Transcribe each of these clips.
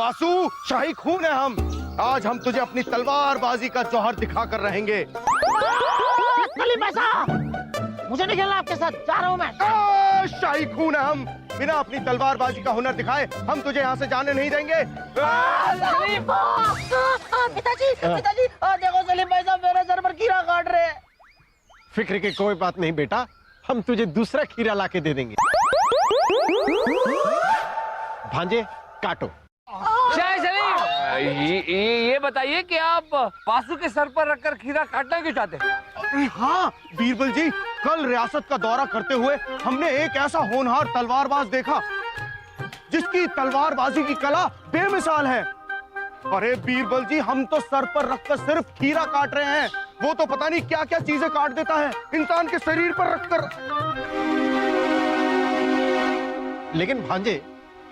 बासु, शाही खून है हम। आज हम तुझे अपनी तलवारबाजी का जौहर दिखा कर रहेंगे। मुझे नहीं खेलना आपके साथ, जा रहा हूँ मैं। शाही खून है हम, बिना अपनी तलवारबाजी का हुनर दिखाए हम तुझे यहाँ से जाने नहीं देंगे। पिताजी, पिताजी, देखो सलीम भाई साहब मेरे सर पर कीड़ा काट रहे हैं। फिक्र की कोई बात नहीं बेटा, हम तुझे दूसरा खीरा लाके दे देंगे। भांजे काटो। ये बताइए कि आप बासु के सर पर रखकर खीरा काटना क्यों चाहते हैं? हाँ बीरबल जी, कल रियासत का दौरा करते हुए हमने एक ऐसा होनहार तलवारबाज देखा जिसकी तलवारबाजी की कला बेमिसाल है। अरे बीरबल जी, हम तो सर पर रखकर सिर्फ खीरा काट रहे हैं, वो तो पता नहीं क्या क्या चीजें काट देता है इंसान के शरीर पर रखकर। लेकिन भांजे,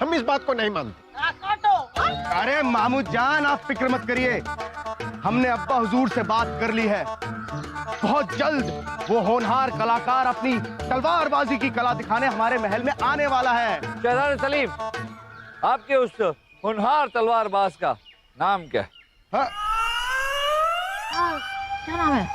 हम इस बात को नहीं मानते। अरे मामूद जान, आप फिक्र मत करिए, हमने अब्बा हुजूर से बात कर ली है। बहुत जल्द वो होनहार कलाकार अपनी तलवारबाजी की कला दिखाने हमारे महल में आने वाला है। शहजादे सलीम, आपके उस होनहार तलवारबाज का नाम क्या है? क्या नाम है?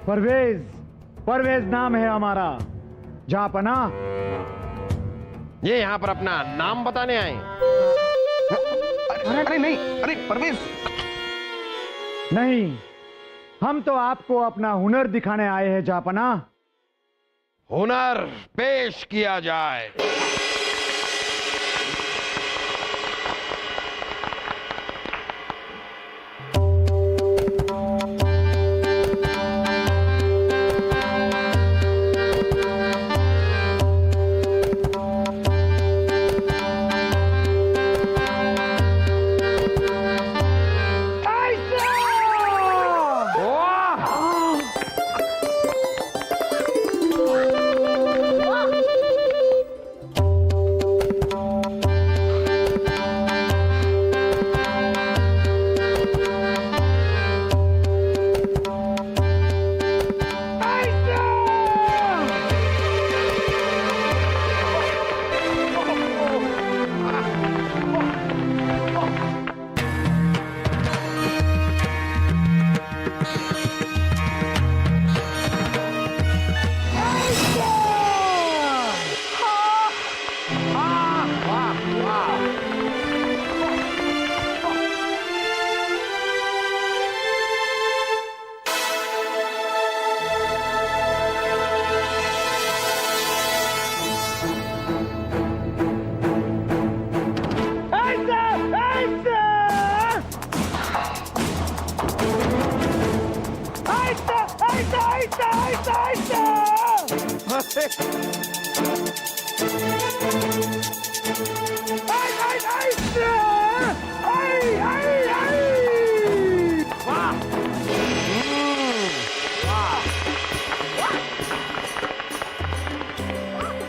परवेज, परवेज नाम है हमारा। जहांपना, ये यहाँ पर अपना नाम बताने आए। अरे नहीं, अरे परवेज नहीं, हम तो आपको अपना हुनर दिखाने आए हैं जहांपना। हुनर पेश किया जाए।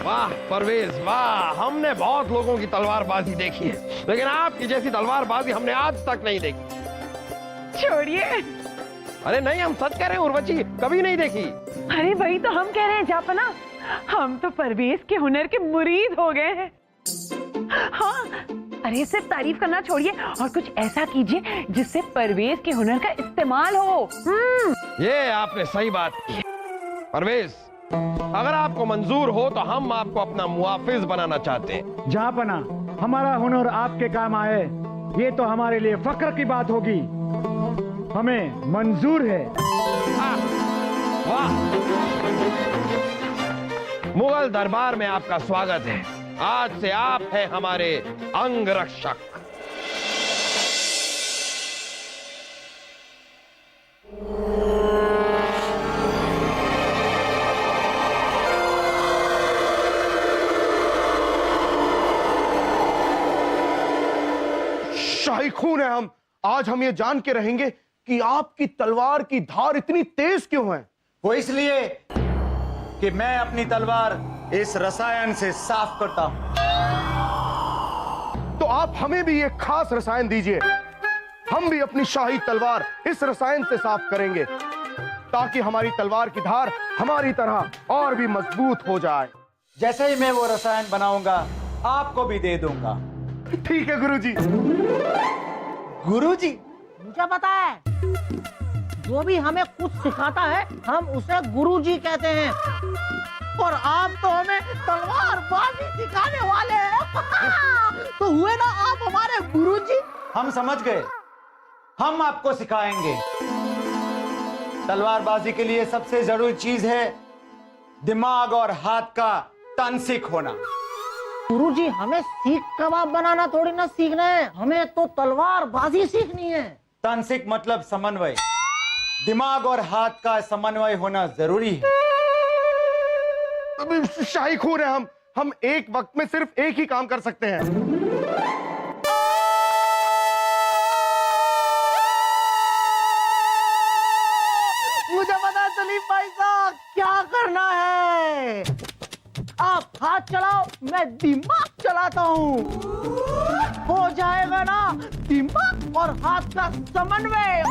वाह परवेज वाह, हमने बहुत लोगों की तलवारबाजी देखी है, लेकिन आपकी जैसी तलवारबाजी हमने आज तक नहीं देखी। छोड़िए। अरे नहीं, हम सच कह रहे हैं उर्वशी, कभी नहीं देखी। अरे वही तो हम कह रहे हैं जापना, हम तो परवेज के हुनर के मुरीद हो गए हैं। हाँ, अरे सिर्फ तारीफ करना छोड़िए और कुछ ऐसा कीजिए जिससे परवेज के हुनर का इस्तेमाल हो। ये आपने सही बात की। परवेज, अगर आपको मंजूर हो तो हम आपको अपना मुआफिज बनाना चाहते हैं। जहांपना, हमारा हुनर आपके काम आए, ये तो हमारे लिए फख्र की बात होगी। हमें मंजूर है। वाह, मुगल दरबार में आपका स्वागत है। आज से आप हैं हमारे अंग रक्षक। शाही खून है हम। आज हम ये जान के रहेंगे कि आपकी तलवार की धार इतनी तेज क्यों है। वो इसलिए कि मैं अपनी तलवार इस रसायन से साफ करता हूं। तो आप हमें भी एक खास रसायन दीजिए, हम भी अपनी शाही तलवार इस रसायन से साफ करेंगे ताकि हमारी तलवार की धार हमारी तरह और भी मजबूत हो जाए। जैसे ही मैं वो रसायन बनाऊंगा आपको भी दे दूंगा। ठीक है गुरुजी। गुरुजी, मुझे पता है, जो भी हमें कुछ सिखाता है हम उसे गुरुजी कहते हैं, और आप तो हमें तलवारबाजी सिखाने वाले हैं। तो हुए ना आप हमारे गुरुजी। हम समझ गए, हम आपको सिखाएंगे। तलवारबाजी के लिए सबसे जरूरी चीज है दिमाग और हाथ का तानसिक होना। गुरुजी, हमें सीख कबाब बनाना थोड़ी ना सीखना है, हमें तो तलवारबाजी सीखनी है। तानसिक मतलब समन्वय। दिमाग और हाथ का समन्वय होना जरूरी है। अभी शाही खून है हम एक वक्त में सिर्फ एक ही काम कर सकते हैं। मुझे पता सलीम भाई साहब क्या करना है। आप हाथ चलाओ, मैं दिमाग चलाता हूँ। हो जाएगा ना दिमाग और हाथ का समन्वय।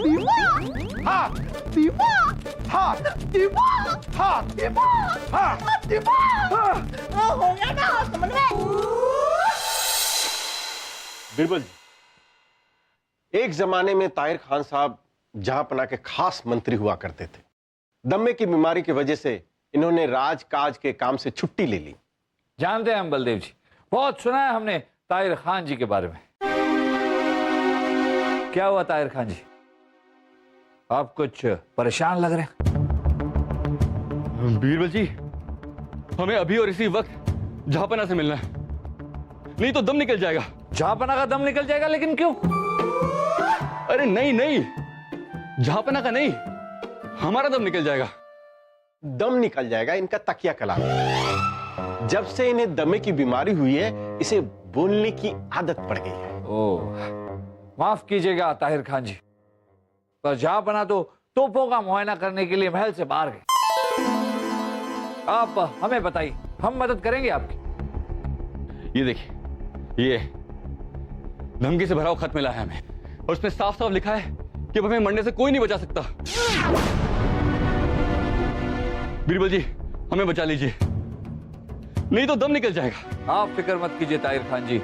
दिमाग हाथ, दिमाग हाथ, दिमाग हाथ, दिमाग हाथ, दिमाग। हो गया ना समन्वय। बिरबल जी, एक जमाने में ताहिर खान साहब जहांपना के खास मंत्री हुआ करते थे। दमे की बीमारी की वजह से इन्होंने राजकाज के काम से छुट्टी ले ली। जानते हैं हम बलदेव जी, बहुत सुना है हमने ताहिर खान जी के बारे में। क्या हुआ ताहिर खान जी, आप कुछ परेशान लग रहे हैं? बीरबल जी, हमें अभी और इसी वक्त जहांपना से मिलना है, नहीं तो दम निकल जाएगा। जहांपना का दम निकल जाएगा, लेकिन क्यों? अरे नहीं नहीं, जहांपना का नहीं, हमारा दम निकल जाएगा। दम निकल जाएगा इनका तकिया कलाम। जब से इन्हें दमे की बीमारी हुई है, इसे बोलने की आदत पड़ गई है। ओह, माफ कीजिएगा ताहिर खान जी, पर जहांपना तो तोपों का मुआयना करने के लिए महल से बाहर गए। आप हमें बताइए, हम मदद करेंगे आपकी। ये देखिए, ये धमकी से भरा हुआ खत मिला है हमें, और उसमें साफ साफ लिखा है कि अब हमें मरने से कोई नहीं बचा सकता। बीरबल जी, हमें बचा लीजिए, नहीं तो दम निकल जाएगा। आप फिक्र मत कीजिए ताहिर खान जी,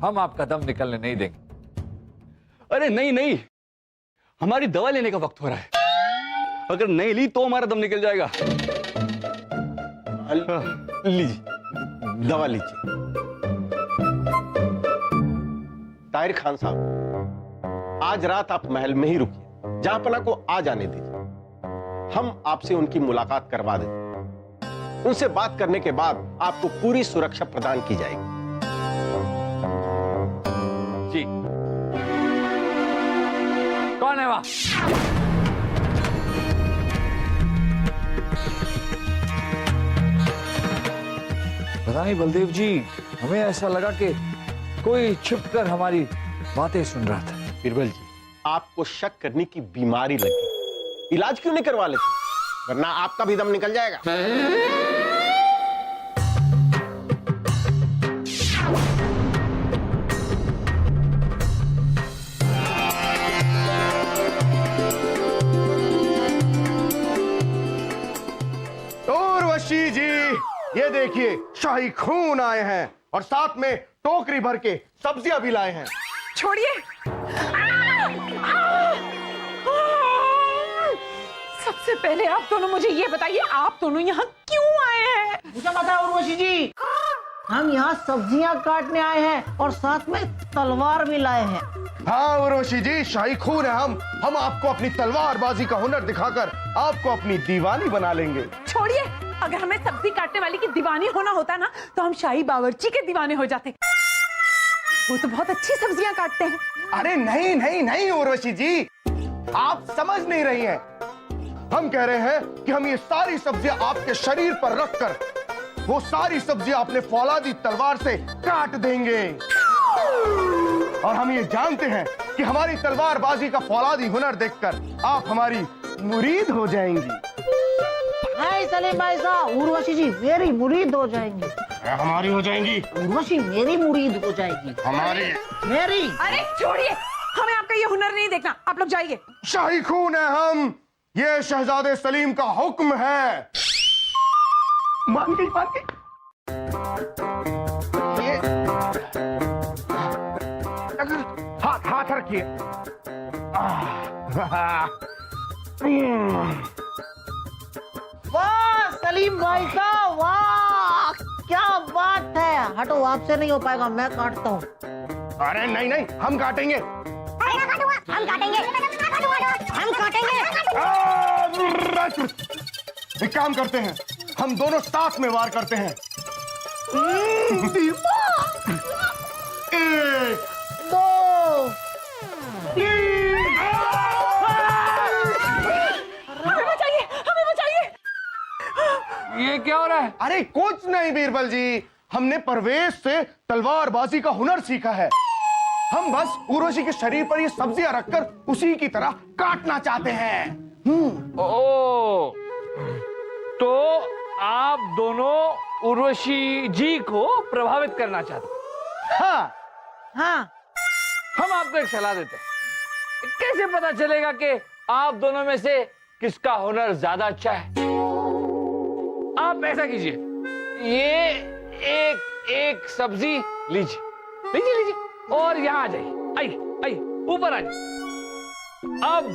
हम आपका दम निकलने नहीं देंगे। अरे नहीं नहीं, हमारी दवा लेने का वक्त हो रहा है। अगर नहीं ली तो हमारा दम निकल जाएगा। लीजिए, दवा लीजिए। ताहिर खान साहब, आज रात आप महल में ही रुकिए, जहांपना को आ जाने दीजिए। हम आपसे उनकी मुलाकात करवा देंगे। उनसे बात करने के बाद आपको पूरी सुरक्षा प्रदान की जाएगी। जी, कौन है वहां? पता नहीं बलदेव जी, हमें ऐसा लगा कि कोई छिपकर हमारी बातें सुन रहा था। बीरबल जी, आपको शक करने की बीमारी लगी, इलाज क्यों नहीं करवा लेते, वरना आपका भी दम निकल जाएगा। उर्वशी जी, ये देखिए शाही खून आए हैं, और साथ में टोकरी भर के सब्जियां भी लाए हैं। छोड़िए। सबसे पहले आप दोनों मुझे ये बताइए, आप दोनों यहाँ क्यों आए हैं? मुझे पता है उर्वशी जी, हम यहाँ सब्जियां काटने आए हैं और साथ में तलवार भी लाए हैं। हाँ उर्वशी जी, शाही खून है हम आपको अपनी तलवारबाजी का हुनर दिखाकर आपको अपनी दीवानी बना लेंगे। छोड़िए, अगर हमें सब्जी काटने वाली की दीवानी होना होता ना, तो हम शाही बावर्ची के दीवाने हो जाते। वो तो बहुत अच्छी सब्जियां काटते हैं। अरे नहीं नहीं नहीं उर्वशी जी, आप समझ नहीं रही हैं। हम कह रहे हैं कि हम ये सारी सब्जियां आपके शरीर पर रखकर वो सारी सब्जियां अपने फौलादी तलवार से काट देंगे। और हम ये जानते हैं कि हमारी तलवारबाजी का फौलादी हुनर देखकर आप हमारी मुरीद हो जाएंगी। नहीं सलीम भाई साहब, उर्वशी जी मेरी मुरीद हो जाएंगी। हमारी हो जाएंगी। उर्वशी मेरी मुरीद हो जाएगी। हमारी मेरी। अरे छोड़िए, हमें आपका ये हुनर नहीं देखना, आप लोग जाइए। शाही खून है हम, ये शहजादे सलीम का हुक्म है। मान गई मान गई। ये अगर हाथ हाथ रखिए। वाह सलीम भाई साहब, वाह क्या बात है। हटो, आपसे नहीं हो पाएगा, मैं काटता हूँ। अरे नहीं नहीं, हम काटेंगे। हम काटेंगे, हम काटेंगे। एक काम करते हैं, हम दोनों साथ में वार करते हैं। एक, दो, हमें बचाइए, हमें बचाइए। ये क्या हो रहा है? अरे कुछ नहीं बीरबल जी, हमने परवेज से तलवारबाजी का हुनर सीखा है। हम बस उर्वशी के शरीर पर ये सब्जियां रखकर उसी की तरह काटना चाहते हैं। ओ, तो आप दोनों उर्वशी जी को प्रभावित करना चाहते हैं? हाँ, हाँ हम आपको एक सलाह देते हैं। कैसे पता चलेगा कि आप दोनों में से किसका हुनर ज्यादा अच्छा है? आप ऐसा कीजिए, ये एक सब्जी लीजिए, लीजिए लीजिए और यहां आ जाइए। आइए आइए, ऊपर आ जाइए। अब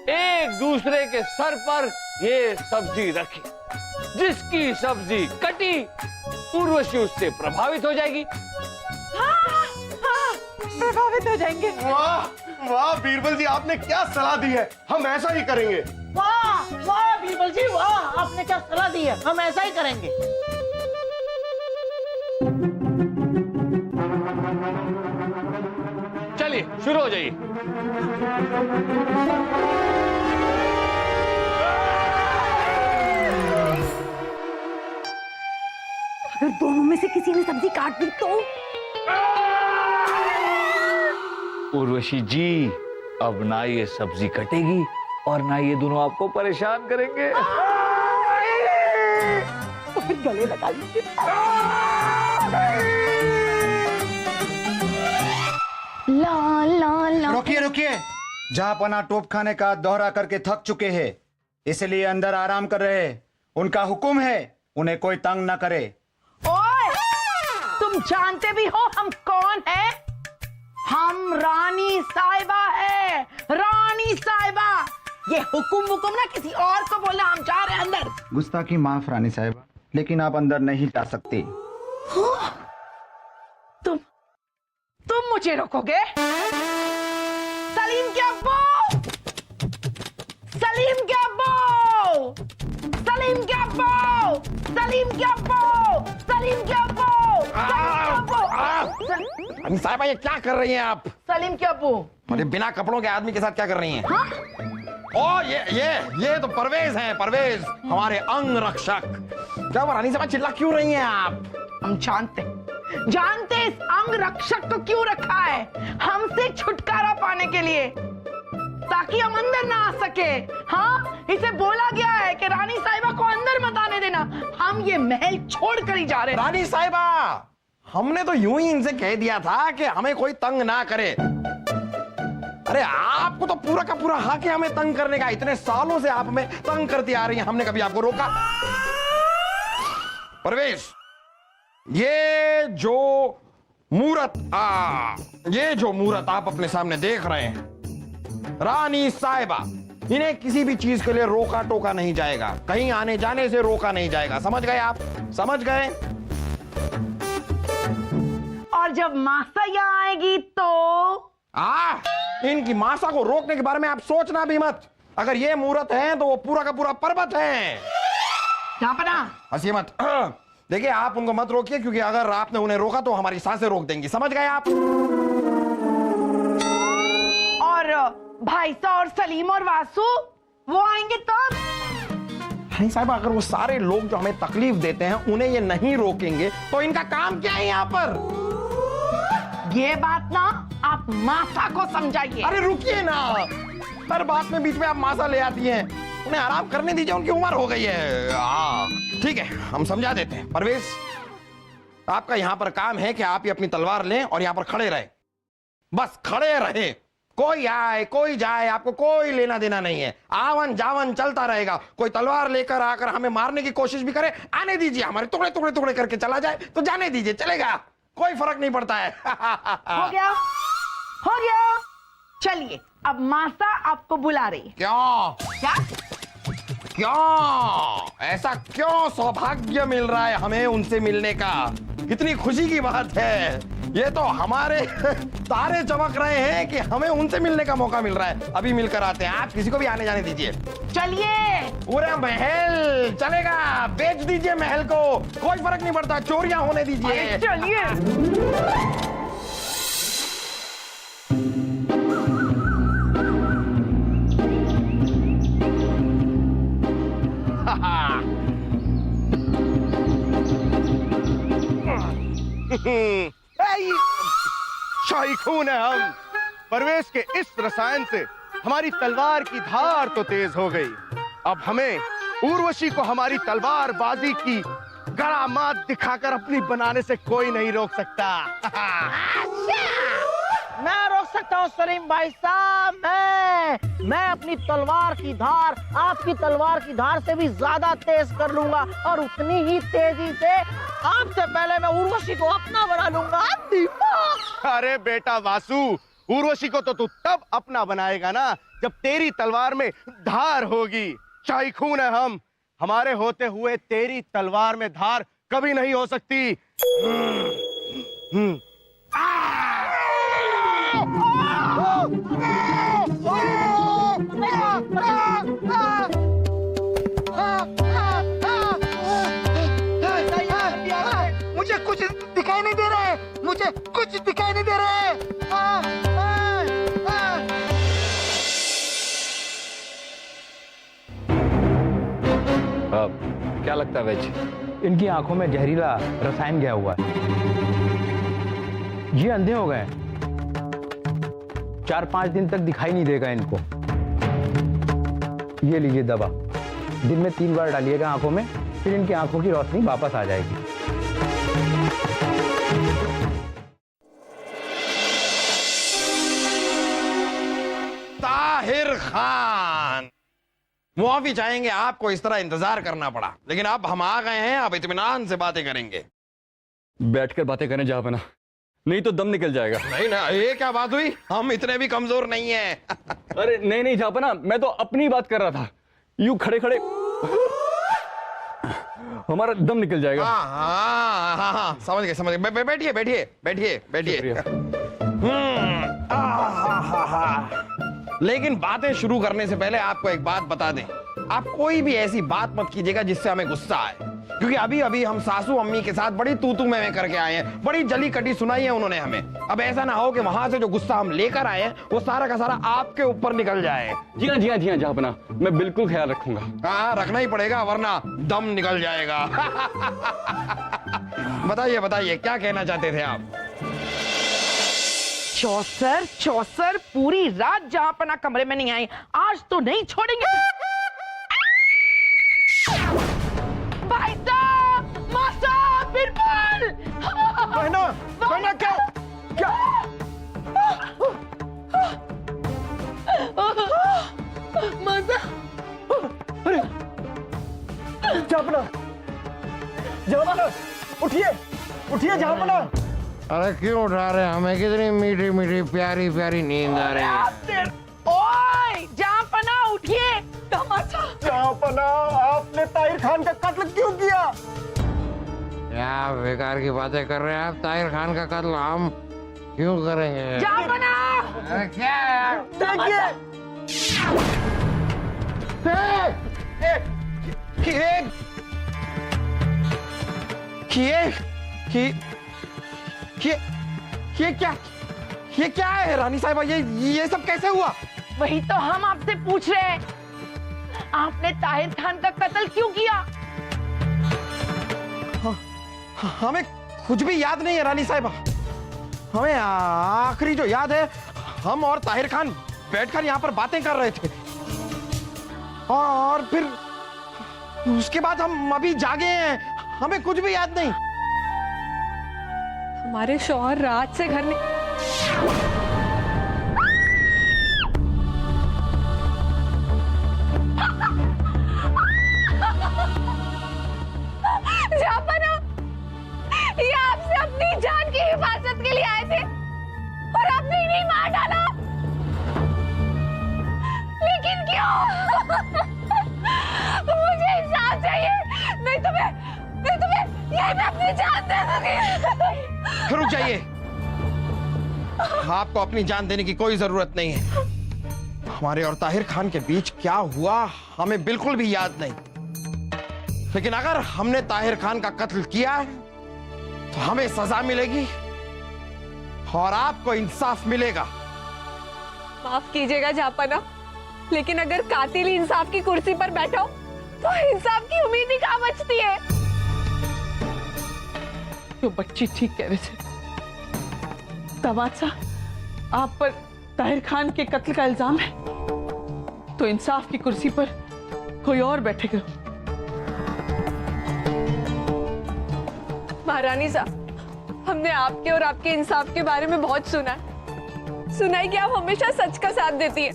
एक दूसरे के सर पर ये सब्जी रखिए। जिसकी सब्जी कटी, उर्वशी उससे प्रभावित हो जाएगी। हाँ, प्रभावित हो जाएंगे। वाह वाह बीरबल जी, आपने क्या सलाह दी है, हम ऐसा ही करेंगे। वाह वाह बीरबल जी, वाह आपने क्या सलाह दी है, हम ऐसा ही करेंगे। चलिए शुरू हो जाइए। अगर दोनों में से किसी ने सब्जी काट दी तो? उर्वशी जी, अब ना ये सब्जी कटेगी और ना ये दोनों आपको परेशान करेंगे। तो फिर गले लगा लीजिए। ला ला ला। रुकिए रुकिए, जहांपना तोप खाने का दौरा करके थक चुके हैं, इसलिए अंदर आराम कर रहे हैं। उनका हुक्म है, उन्हें कोई तंग न करे। ओए, तुम जानते भी हो हम कौन है? हम रानी साहिबा है, रानी साहिबा। ये हुक्म ना किसी और को बोलना, हम जा रहे हैं अंदर। गुस्ताखी माफ रानी साहिबा, लेकिन आप अंदर नहीं जा सकती। तुम मुझे रोकोगे? सलीम के अब्बू, सलीम के अब्बू, सलीम के अब्बू, सलीम के अब्बू, सलीम के अब्बू, रानी साहिबा, ये क्या कर रही हैं आप? सलीम के अब्बू। अरे बिना कपड़ों के आदमी के साथ क्या कर रही हैं? ओ ये तो परवेज हैं, परवेज, हमारे अंग रक्षक। क्या हुआ रानी साहिबा, चिल्ला क्यों रही हैं आप? हम जानते इस अंग रक्षक को क्यों रखा है? हमसे छुटकारा पाने के लिए, ताकि हम अंदर ना आ सके। हाँ, इसे बोला गया है कि रानी साहिबा को अंदर मत आने देना। हम ये महल छोड़कर ही जा रहे हैं। रानी साहिबा, हमने तो यूं ही इनसे कह दिया था कि हमें कोई तंग ना करे। अरे आपको तो पूरा का पूरा हक है हमें तंग करने का। इतने सालों से आप हमें तंग करती आ रही हैं, हमने कभी आपको रोका? परवेश, ये जो मूरत आप अपने सामने देख रहे हैं, रानी साहिबा, इन्हें किसी भी चीज के लिए रोका टोका नहीं जाएगा, कहीं आने जाने से रोका नहीं जाएगा। समझ गए आप? समझ गए? और जब मासा यहाँ आएगी तो? इनकी मासा को रोकने के बारे में आप सोचना भी मत। अगर ये मूरत है तो वो पूरा का पूरा पर्वत है। जापना, हंसिए मत। देखिए, आप उनको मत रोकिए, क्योंकि अगर आपने उन्हें रोका तो हमारी सांसें रोक देंगी। समझ गए आप? और भाई साहब और सलीम और वासु वो आएंगे तब? रानी साहिबा, अगर वो सारे लोग जो हमें तकलीफ देते हैं उन्हें ये नहीं रोकेंगे तो इनका काम क्या है यहाँ पर? ये बात ना आप मासा को समझाइए। अरे रुकिए ना, हर बात में बीच में आप मासा ले आती हैं। उन्हें आराम करने दीजिए, उनकी उम्र हो गई है। ठीक है, हम समझा देते हैं। परवेज, आपका यहां पर काम है कि आप ही अपनी तलवार लें और यहां पर खड़े रहे। बस खड़े रहे, कोई आए कोई जाए, आपको कोई लेना देना नहीं है। आवन जावन चलता रहेगा। कोई तलवार लेकर आकर हमें मारने की कोशिश भी करे, आने दीजिए। हमारे टुकड़े टुकड़े टुकड़े करके चला जाए तो जाने दीजिए, चलेगा, कोई फर्क नहीं पड़ता है। हो गया, हो गया। चलिए, अब मासा आपको बुला रही है। क्यों? क्या? क्यों? ऐसा क्यों सौभाग्य मिल रहा है हमें उनसे मिलने का? कितनी खुशी की बात है। ये तो हमारे तारे चमक रहे हैं कि हमें उनसे मिलने का मौका मिल रहा है। अभी मिलकर आते हैं, आप किसी को भी आने जाने दीजिए। चलिए। पूरा महल चलेगा, बेच दीजिए महल को, कोई फर्क नहीं पड़ता, चोरियां होने दीजिए। चलिए। शाही खून है हम। परवेश के इस रसायन से हमारी तलवार की धार तो तेज हो गई। अब हमें उर्वशी को हमारी तलवार बाजी की करामात दिखाकर अपनी बनाने से कोई नहीं रोक सकता। मैं रोक सकता हूँ सलीम भाई साहब। मैं अपनी तलवार की धार आपकी तलवार की धार से भी ज्यादा तेज कर लूंगा, और उतनी ही तेजी से आपसे पहले मैं उर्वशी को अपना बना लूंगा। दीपक। अरे बेटा वासु, उर्वशी को तो तू तब अपना बनाएगा ना जब तेरी तलवार में धार होगी। शाही खून है हम, हमारे होते हुए तेरी तलवार में धार कभी नहीं हो सकती। मुझे कुछ दिखाई नहीं दे रहा है, मुझे कुछ दिखाई नहीं दे रहा है। क्या लगता है वैज? इनकी आंखों में जहरीला रसायन गया हुआ है। ये अंधे हो गए, 4-5 दिन तक दिखाई नहीं देगा इनको। ये लीजिए दवा, दिन में 3 बार डालिएगा आंखों में, फिर इनकी आंखों की रोशनी वापस आ जाएगी। ताहिर खान, मुआफी चाहेंगे, आपको इस तरह इंतजार करना पड़ा, लेकिन अब हम आ गए हैं, अब इत्मीनान से बातें करेंगे। बैठकर बातें करें जहां, नहीं तो दम निकल जाएगा। नहीं ना, ये क्या बात हुई? हम इतने भी कमजोर नहीं हैं। अरे नहीं नहीं जहां, मैं तो अपनी बात कर रहा था। यूं खड़े खड़े हमारा दम निकल जाएगा। हाँ, समझ गए। बैठिए बैठिए बैठिए बैठिए। लेकिन बातें शुरू करने से पहले आपको एक बात बता दें, आप कोई भी ऐसी बात मत कीजिएगा जिससे हमें गुस्सा आए, क्योंकि अभी अभी हम सासू अम्मी के साथ बड़ी तू में करके आए हैं, बड़ी जली कटी सुनाई है उन्होंने हमें। अब ऐसा ना हो कि वहां से जो गुस्सा हम लेकर आए हैं वो सारा का सारा आपके ऊपर निकल जाए। जी हाँ जहां, मैं बिल्कुल ख्याल रखूंगा। हाँ, रखना ही पड़ेगा वरना दम निकल जाएगा। बताइए क्या कहना चाहते थे आप? चौसर पूरी रात जहांपना कमरे में नहीं आई, आज तो नहीं छोड़ेंगे। भाई साहब, मासा, बिरबल। बहना क्या? मासा। अरे जहांपना, उठिए जहांपना। अरे क्यों उठा रहे हैं हमें? कितनी मीठी मीठी प्यारी प्यारी नींद आ रही है। ओए जहांपना, उठिए। तमाशा। जहांपना, आपने ताहिर खान का कत्ल क्यों किया? क्या बेकार की बातें कर रहे हैं आप? ताहिर खान का कत्ल हम क्यों करेंगे? जहांपना। क्या है? ये क्या है रानी साहिबा? ये सब कैसे हुआ? वही तो हम आपसे पूछ रहे हैं, आपने ताहिर खान का कत्ल क्यों किया? हमें कुछ भी याद नहीं है रानी साहिबा। हमें आखिरी जो याद है, हम और ताहिर खान बैठकर यहाँ पर बातें कर रहे थे, और फिर उसके बाद हम अभी जागे हैं, हमें कुछ भी याद नहीं। हमारे शौहर रात से घर हिफाजत के लिए आए थे और आपने इन्हें मार डाला। लेकिन क्यों? मुझे इंसाफ चाहिए, नहीं तो मैं यहीं पे अपनी जान दे दूंगी। रुक जाइए, आपको अपनी जान देने की कोई जरूरत नहीं है। हमारे और ताहिर खान के बीच क्या हुआ हमें बिल्कुल भी याद नहीं, लेकिन अगर हमने ताहिर खान का कत्ल किया है तो हमें सजा मिलेगी और आपको इंसाफ मिलेगा। माफ कीजिएगा जापाना, लेकिन अगर कातिल ही इंसाफ की कुर्सी पर बैठा हो तो इंसाफ की उम्मीद ही कहां बचती है। जो बच्ची ठीक कह रहे थे, दामाद साहब, आप पर ताहिर खान के कत्ल का इल्जाम है तो इंसाफ की कुर्सी पर कोई और बैठेगा। महारानी साहब, हमने आपके और आपके इंसाफ के बारे में बहुत सुना है कि आप हमेशा सच का साथ देती हैं।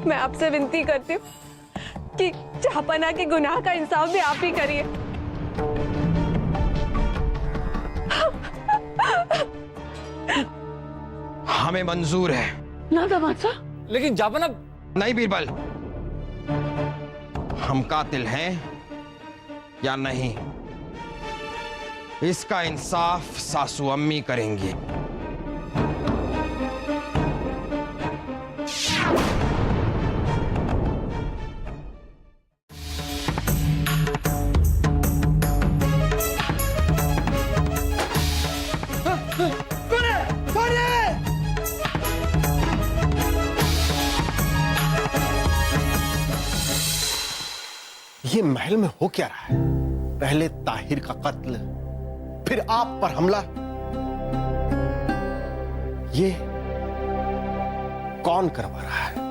मैं आपसे विनती करती हूँ कि जापाना के गुनाह का इंसाफ भी आप ही करिए। हमें मंजूर है। ना दामाद साहब। लेकिन जापाना। नहीं बीरबल, हम कातिल हैं या नहीं, इसका इंसाफ सासू अम्मी करेंगी। ये महल में हो क्या रहा है? पहले ताहिर का कत्ल, फिर आप पर हमला। ये कौन करवा रहा है?